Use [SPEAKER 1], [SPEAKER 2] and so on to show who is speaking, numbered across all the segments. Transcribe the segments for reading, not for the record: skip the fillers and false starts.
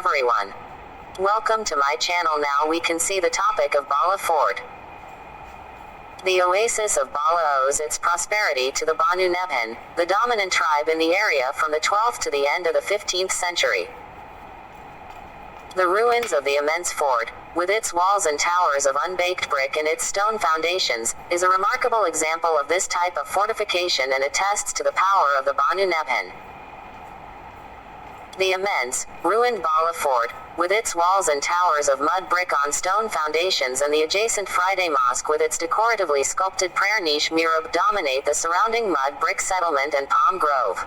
[SPEAKER 1] everyone. Welcome to my channel. Now we can see the topic of Bala Fort. The oasis of Bala owes its prosperity to the Banu Nebhen, the dominant tribe in the area from the 12th to the end of the 15th century. The ruins of the immense fort, with its walls and towers of unbaked brick and its stone foundations, is a remarkable example of this type of fortification and attests to the power of the Banu Nebhen. The immense, ruined Bala Fort, with its walls and towers of mud brick on stone foundations and the adjacent Friday Mosque with its decoratively sculpted prayer niche mihrab dominate the surrounding mud brick settlement and palm grove.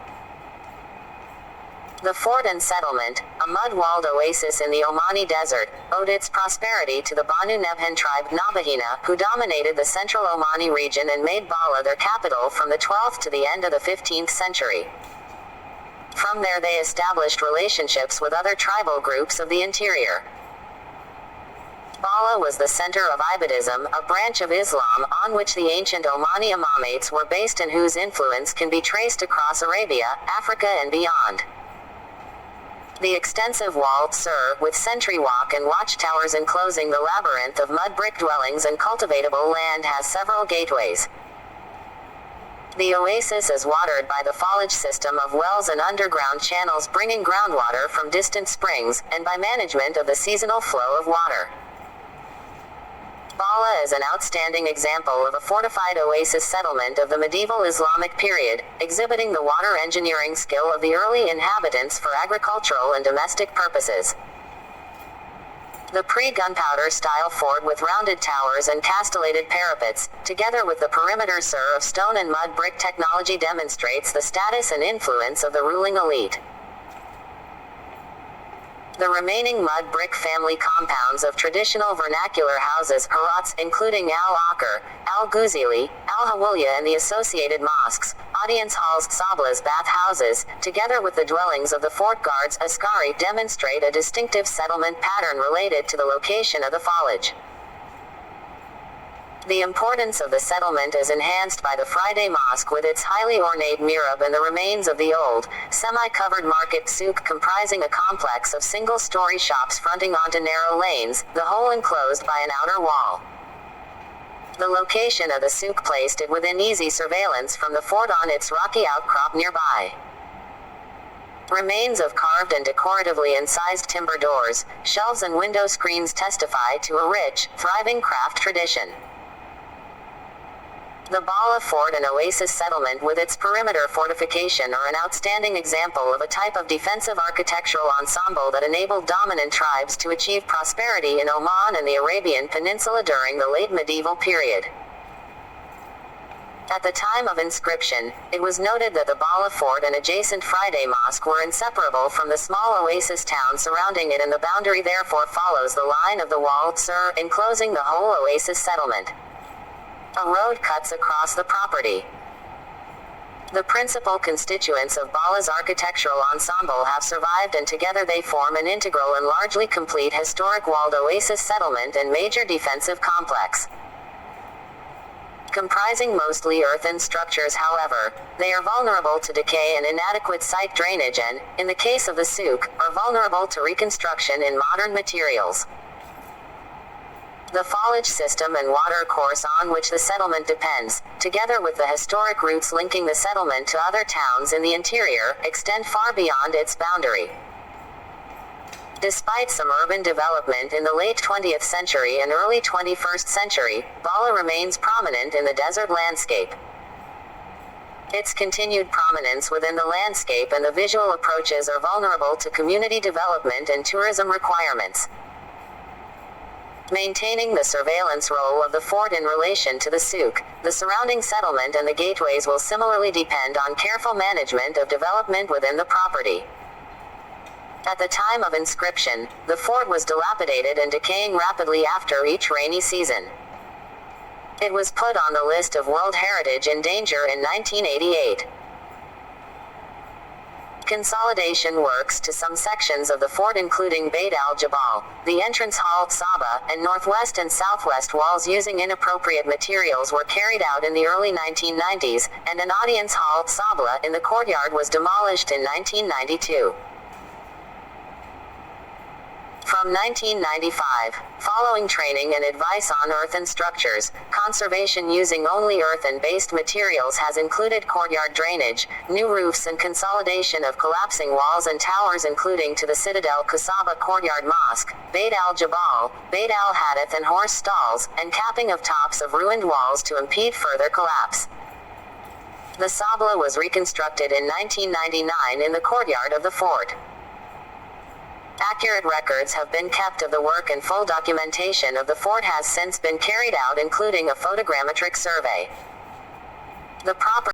[SPEAKER 1] The fort and settlement, a mud-walled oasis in the Omani desert, owed its prosperity to the Banu Nebhen tribe Nabahina, who dominated the central Omani region and made Bala their capital from the 12th to the end of the 15th century. From there they established relationships with other tribal groups of the interior. Bala was the center of Ibadism, a branch of Islam on which the ancient Omani imamates were based and whose influence can be traced across Arabia, Africa and beyond. The extensive walled Sur, with sentry walk and watchtowers enclosing the labyrinth of mud brick dwellings and cultivatable land has several gateways. The oasis is watered by the fallage system of wells and underground channels bringing groundwater from distant springs, and by management of the seasonal flow of water. Bala is an outstanding example of a fortified oasis settlement of the medieval Islamic period, exhibiting the water engineering skill of the early inhabitants for agricultural and domestic purposes. The pre-gunpowder style fort with rounded towers and castellated parapets, together with the perimeter Sur of stone and mud brick technology demonstrates the status and influence of the ruling elite. The remaining mud brick family compounds of traditional vernacular houses, harats, including Al-Akar, Al-Ghuzili, Al-Hawliya and the associated mosques, audience halls, sablas, bath houses, together with the dwellings of the fort guards, askari, demonstrate a distinctive settlement pattern related to the location of the fallage. The importance of the settlement is enhanced by the Friday Mosque with its highly ornate mihrab and the remains of the old, semi-covered market souk comprising a complex of single-story shops fronting onto narrow lanes, the whole enclosed by an outer wall. The location of the souk placed it within easy surveillance from the fort on its rocky outcrop nearby. Remains of carved and decoratively incised timber doors, shelves and window screens testify to a rich, thriving craft tradition. The Bala Fort and Oasis settlement with its perimeter fortification are an outstanding example of a type of defensive architectural ensemble that enabled dominant tribes to achieve prosperity in Oman and the Arabian Peninsula during the late medieval period. At the time of inscription, it was noted that the Bala Fort and adjacent Friday Mosque were inseparable from the small oasis town surrounding it, and the boundary therefore follows the line of the walled Sur, enclosing the whole oasis settlement. A road cuts across the property. The principal constituents of Bala's architectural ensemble have survived, and together they form an integral and largely complete historic walled oasis settlement and major defensive complex. Comprising mostly earthen structures, however, they are vulnerable to decay and inadequate site drainage and, in the case of the souk, are vulnerable to reconstruction in modern materials. The fallage system and water course on which the settlement depends, together with the historic routes linking the settlement to other towns in the interior, extend far beyond its boundary. Despite some urban development in the late 20th century and early 21st century, Bala remains prominent in the desert landscape. Its continued prominence within the landscape and the visual approaches are vulnerable to community development and tourism requirements. Maintaining the surveillance role of the fort in relation to the souk, the surrounding settlement and the gateways will similarly depend on careful management of development within the property. At the time of inscription, the fort was dilapidated and decaying rapidly after each rainy season. It was put on the list of World Heritage in danger in 1988. Consolidation works to some sections of the fort, including Beit al-Jabal, the entrance hall, Saba, and northwest and southwest walls using inappropriate materials were carried out in the early 1990s, and an audience hall, Sabla, in the courtyard was demolished in 1992. From 1995, following training and advice on earthen structures, conservation using only earthen-based materials has included courtyard drainage, new roofs and consolidation of collapsing walls and towers including to the Citadel Kasaba Courtyard Mosque, Beit al-Jabal, Beit al-Hadith and horse stalls, and capping of tops of ruined walls to impede further collapse. The Sabla was reconstructed in 1999 in the courtyard of the fort. Accurate records have been kept of the work and full documentation of the fort has since been carried out including a photogrammetric survey. The proper